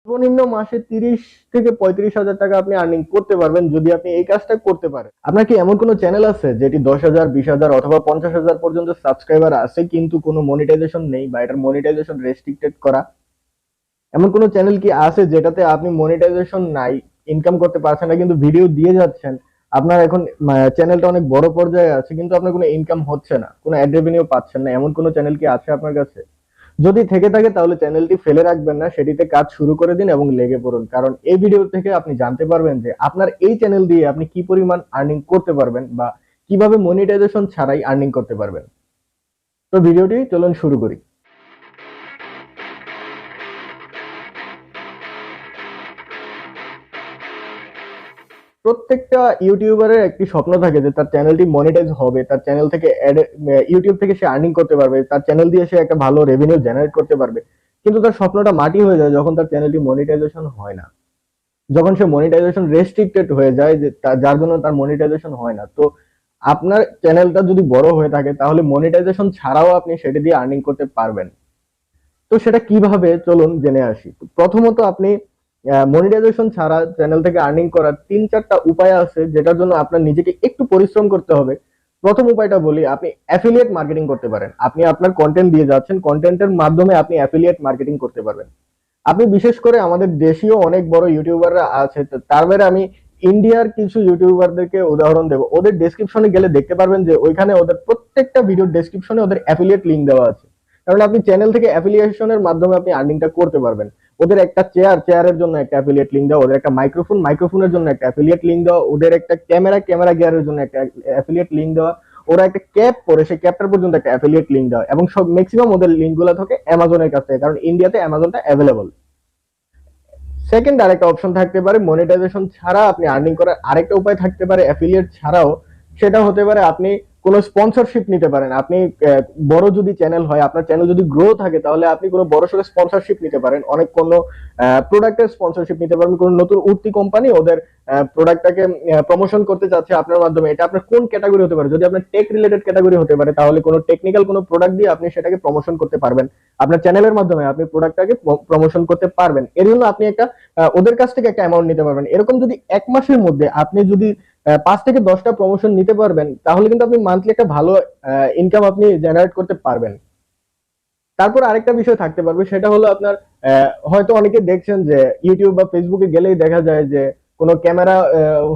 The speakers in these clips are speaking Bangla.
সর্বনিম্ন মাসে 30 থেকে 35,000 টাকা আপনি আর্নিং করতে পারবেন যদি আপনি এই কাজটা করতে পারেন। আপনার কি এমন কোনো চ্যানেল আছে যেটি 10,000, 20,000 অথবা 50,000 পর্যন্ত সাবস্ক্রাইবার আছে কিন্তু কোনো মনিটাইজেশন নেই বা এটার মনিটাইজেশন রেস্ট্রিক্টেড করা? এমন কোনো চ্যানেল কি আছে যেটাতে আপনি মনিটাইজেশন নাই, ইনকাম করতে পারছেন না কিন্তু ভিডিও দিয়ে যাচ্ছেন, আপনার এখন চ্যানেলটা অনেক বড় পর্যায়ে আছে কিন্তু আপনার কোনো ইনকাম হচ্ছে না, কোনো অ্যাড রেভিনিউ পাচ্ছেন না, এমন কোনো চ্যানেল কি আছে আপনার কাছে? যদি থেকে থাকে তাহলে চ্যানেলটি ফেলে রাখবেন না, সেটিতে কাজ শুরু করে দিন এবং লেগে পড়ুন, কারণ এই ভিডিও থেকে আপনি জানতে পারবেন যে আপনার এই চ্যানেল দিয়ে আপনি কি পরিমাণ আর্নিং করতে পারবেন বা কিভাবে মনিটাইজেশন ছাড়াই আর্নিং করতে পারবেন। তো ভিডিওটি চলুন শুরু করি। প্রত্যেকটা ইউটিউবারের একটি স্বপ্ন থাকে যে তার চ্যানেলটি মনিটাইজ হবে, তার চ্যানেল থেকে ইউটিউব থেকে সে আর্নিং করতে পারবে, তার চ্যানেল দিয়ে সে একটা ভালো রেভিনিউ জেনারেট করতে পারবে। কিন্তু তার স্বপ্নটা মাটি হয়ে যায় যখন তার চ্যানেলটি মনিটাইজেশন হয় না, যখন সে মনিটাইজেশন রেস্ট্রিক্টেড হয়ে যায়, যে যার জন্য তার মনিটাইজেশন হয় না। তো আপনার চ্যানেলটা যদি বড় হয়ে থাকে তাহলে মনিটাইজেশন ছাড়াও আপনি সেটা দিয়ে আর্নিং করতে পারবেন। তো সেটা কিভাবে চলুন জেনে আসি। প্রথমত আপনি মনিটাইজেশন ছাড়া চ্যানেল থেকে আর্নিং করার 3-4টা উপায় আছে যেটার জন্য আপনার নিজেকে একটু পরিশ্রম করতে হবে। প্রথম উপায়টা বলি, আপনি অ্যাফিলিয়েট মার্কেটিং করতে পারেন। আপনি আপনার কন্টেন্ট দিয়ে যাচ্ছেন, কন্টেন্টের মাধ্যমে আপনি অ্যাফিলিয়েট মার্কেটিং করতে পারবেন। আপনি বিশেষ করে আমাদের দেশীয় অনেক বড় ইউটিউবাররা আছে, তো তার বাইরে আমি ইন্ডিয়ার কিছু ইউটিউবারদেরকে উদাহরণ দেবো। ওদের ডেসক্রিপশনে গেলে দেখতে পারবেন যে ওইখানে ওদের প্রত্যেকটা ভিডিওর ডেসক্রিপশনে ওদের অ্যাফিলিয়েট লিঙ্ক দেওয়া আছে, কারণ আপনি চ্যানেল থেকে অ্যাফিলিয়েশনের মাধ্যমে আপনি আর্নিংটা করতে পারবেন। ওদের একটা চেয়ারের জন্য একটা অ্যাফিলিয়েট লিঙ্ক দেওয়া, ওদের একটা মাইক্রোফোনের জন্য একটা অ্যাফিলিয়েট লিঙ্ক দেওয়া, ওদের একটা ক্যামেরা গিয়ারের জন্য একটা অ্যাফিলিয়েট লিঙ্ক দেওয়া, ওরা একটা ক্যাপ পরে সেই ক্যাপটার পর্যন্ত একটা অ্যাফিলিয়েট লিঙ্ক দেওয়া, এবং সব ম্যাক্সিমাম ওদের লিঙ্কগুলো থাকে অ্যামাজনের কাছ থেকে, কারণ ইন্ডিয়াতে অ্যামাজনটা অ্যাভেলেবল। সেকেন্ড আরেকটা অপশন থাকতে পারে মনিটাইজেশন ছাড়া আপনি আর্নিং করার আরেকটা উপায় থাকতে পারে অ্যাফিলিয়েট ছাড়াও। সেটা হতে পারে আপনি কোনো স্পন্সরশিপ নিতে পারেন। আপনি বড় যদি চ্যানেল হয়, আপনার চ্যানেল যদি গ্রো থাকে, তাহলে আপনি কোনো বড় সড়ো স্পন্সরশিপ নিতে পারেন। অনেক কোনো প্রোডাক্টের স্পন্সরশিপ নিতে পারেন, কোনো নতুন উঠতি কোম্পানি ওদের প্রোডাক্টটাকে প্রমোশন করতে চাচ্ছে আপনার মাধ্যমে। এটা আপনার কোন ক্যাটাগরি হতে পারে, যদি আপনার টেক রিলেটেড ক্যাটাগরি হতে পারে তাহলে কোনো টেকনিক্যাল কোনো প্রোডাক্ট দিয়ে আপনি সেটাকে প্রমোশন করতে পারবেন। আপনার চ্যানেলের মাধ্যমে আপনি প্রোডাক্টটাকে প্রমোশন করতে পারবেন। এর জন্য আপনি একটা ওদের কাছ থেকে একটা অ্যামাউন্ট নিতে পারবেন। এরকম যদি 1 মাসের মধ্যে আপনি যদি 5 থেকে 10টা প্রমোশন নিতে পারবেন, তাহলে কিন্তু আপনি মান্থলি একটা ভালো ইনকাম আপনি জেনারেট করতে পারবেন। তারপর আরেকটা বিষয় থাকতে পারবে, সেটা হলো আপনার হয়তো অনেকে দেখছেন যে ইউটিউব বা ফেসবুকে গেলেই দেখা যায় যে কোনো ক্যামেরা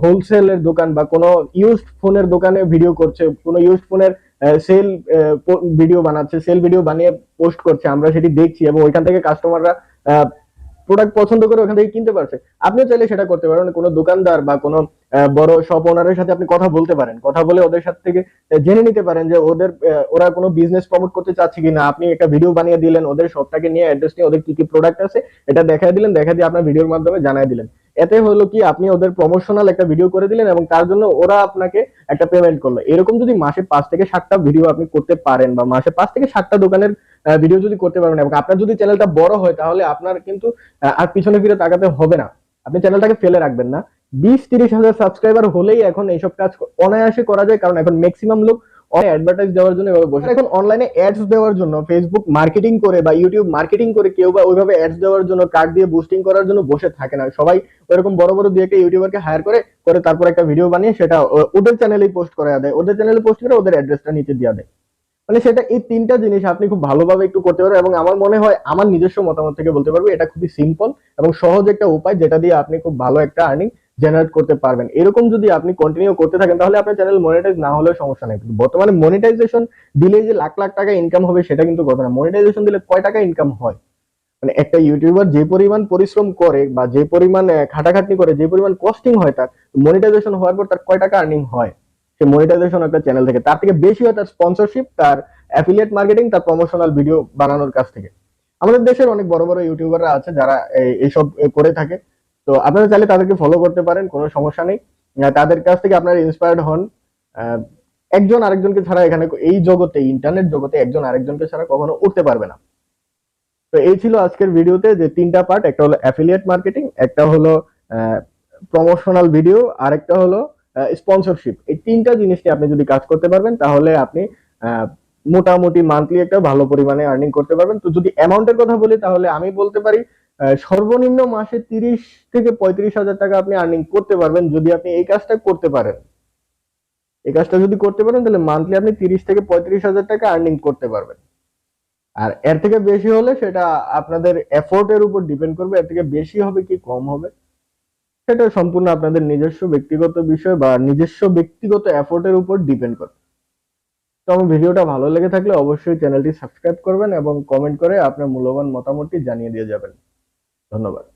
হোলসেলের দোকান বা কোনো ইউজড ফোনের দোকানে ভিডিও করছে, কোনো ইউজড ফোনের সেল ভিডিও বানাচ্ছে, সেল ভিডিও বানিয়ে পোস্ট করছে, আমরা সেটি দেখছি এবং ওইখান থেকে কাস্টমাররা প্রোডাক্ট পছন্দ করে ওখান থেকে কিনতে পারছে। আপনিও চাইলে সেটা করতে পারেন। কোনো দোকানদার বা কোনো বড় শপ ওনারের সাথে আপনি কথা বলতে পারেন, কথা বলে ওদের সাথে থেকে জেনে নিতে পারেন যে ওরা কোনো বিজনেস প্রমোট করতে চাচ্ছে কিনা। আপনি একটা ভিডিও বানিয়ে দিলেন, ওদের শপটাকে নিয়ে অ্যাড্রেস নিয়ে ওদের কি কি প্রোডাক্ট আছে এটা দেখাই দিলেন, দেখা দিয়ে আপনার ভিডিওর মাধ্যমে জানাই দিলেন। এতে হলো কি, আপনি ওদের প্রমোশনাল একটা ভিডিও করে দিলেন এবং তার জন্য ওরা আপনাকে একটা পেমেন্ট করলো। এরকম যদি মাসে 5 থেকে 7টা ভিডিও আপনি করতে পারেন বা মাসে 5 থেকে 7টা দোকানের ভিডিও যদি করতে পারবেন এবং আপনার যদি চ্যানেলটা বড় হয়, তাহলে আপনার কিন্তু আর পিছনে ফিরে তাকাতে হবে না। আপনি চ্যানেলটাকে ফেলে রাখবেন না। 20-30 হাজার সাবস্ক্রাইবার হলেই এখন এইসব কাজ অনায়াসে করা যায়, কারণ এখন ম্যাক্সিমাম লোক অ্যাডভার্টাইজ দেওয়ার জন্য এভাবে বসে। এখন অনলাইনে অ্যাডস দেওয়ার জন্য, ফেসবুক মার্কেটিং করে বা ইউটিউব মার্কেটিং করে কেউ বা ওইভাবে অ্যাডস দেওয়ার জন্য, কার্ড দিয়ে বুস্টিং করার জন্য বসে থাকে না। সবাই ওইরকম বড় বড় দিয়ে একটা ইউটিউবারকে হায়ার করে করে তারপর একটা ভিডিও বানিয়ে সেটা ওদের চ্যানেলেই পোস্ট করে দেয়, ওদের চ্যানেলে পোস্ট করে ওদের অ্যাড্রেসটা নিচে দিয়ে দেয়। মানে সেটা, এই 3টা জিনিস আপনি খুব ভালোভাবে একটু করতে পারবেন এবং আমার মনে হয়, আমার নিজস্ব মতামত থেকে বলতে পারবো, এটা খুবই সিম্পল এবং সহজ একটা উপায় যেটা দিয়ে আপনি খুব ভালো একটা আর্নিং জেনারেট করতে পারবেন। এরকম যদি আপনি কন্টিনিউ করতে থাকেন তাহলে আপনার চ্যানেল মনিটাইজ না হলেও সমস্যা নেই। কিন্তু বর্তমানে মনিটাইজেশন দিলে যে লাখ লাখ টাকা ইনকাম হবে সেটা কিন্তু কথা না। মনিটাইজেশন দিলে কয় টাকা ইনকাম হয়, মানে একটা ইউটিউবার যে পরিমাণ পরিশ্রম করে বা যে পরিমাণ খাটাখাটনি করে, যে পরিমাণ কস্টিং হয় তার, মনিটাইজেশন হওয়ার পর তার কয় টাকা আর্নিং হয় সে মনিটাইজেশন একটা চ্যানেল থেকে, তার থেকে বেশি হয় তার স্পন্সরশিপ, তার অ্যাফিলিয়েট মার্কেটিং, তার প্রমোশনাল ভিডিও বানানোর কাছ থেকে। আমাদের দেশের অনেক বড় বড় ইউটিউবাররা আছে যারা এইসব করে থাকে। তো আপনারা চাইলে তাদেরকে ফলো করতে পারেন, কোনো সমস্যা নেই। তাদের কাছ থেকে আপনারা ইন্সপায়ার্ড হন। একজন আরেকজনকে ছাড়া এখানে এই জগতে, ইন্টারনেট জগতে একজন আরেকজনকে ছাড়া কখনো উঠতে পারবে না। তো এই ছিল আজকের ভিডিওতে যে 3টা পার্ট, একটা হলো অ্যাফিলিয়েট মার্কেটিং, একটা হলো প্রমোশনাল ভিডিও, আর একটা হলো স্পন্সরশিপ। এই 3টা জিনিস নিয়ে আপনি যদি কাজ করতে পারবেন তাহলে আপনি মোটামুটি মান্থলি একটা ভালো পরিমাণে আর্নিং করতে পারবেন। তো যদি অ্যামাউন্টের কথা বলি তাহলে আমি বলতে পারি সর্বনিম্ন মাসে 30 থেকে 35 হাজার টাকা আপনি আর্নিং করতে পারবেন যদি আপনি এই কাজটা করতে পারেন। এই কাজটা যদি করতে পারেন তাহলে মান্থলি আপনি 30 থেকে 35 হাজার টাকা আর্নিং করতে পারবেন। আর এর থেকে বেশি হলে সেটা আপনাদের এফোর্টের উপর ডিপেন্ড করবে, এর থেকে বেশি হবে কি কম হবে সেটা সম্পূর্ণ আপনাদের নিজস্ব ব্যক্তিগত বিষয় বা নিজস্ব ব্যক্তিগত এফোর্টের উপর ডিপেন্ড করে। তো আমার ভিডিওটা ভালো লেগে থাকলে অবশ্যই চ্যানেলটি সাবস্ক্রাইব করবেন এবং কমেন্ট করে আপনার মূল্যবান মতামতটি জানিয়ে দিয়ে যাবেন। ধন্যবাদ।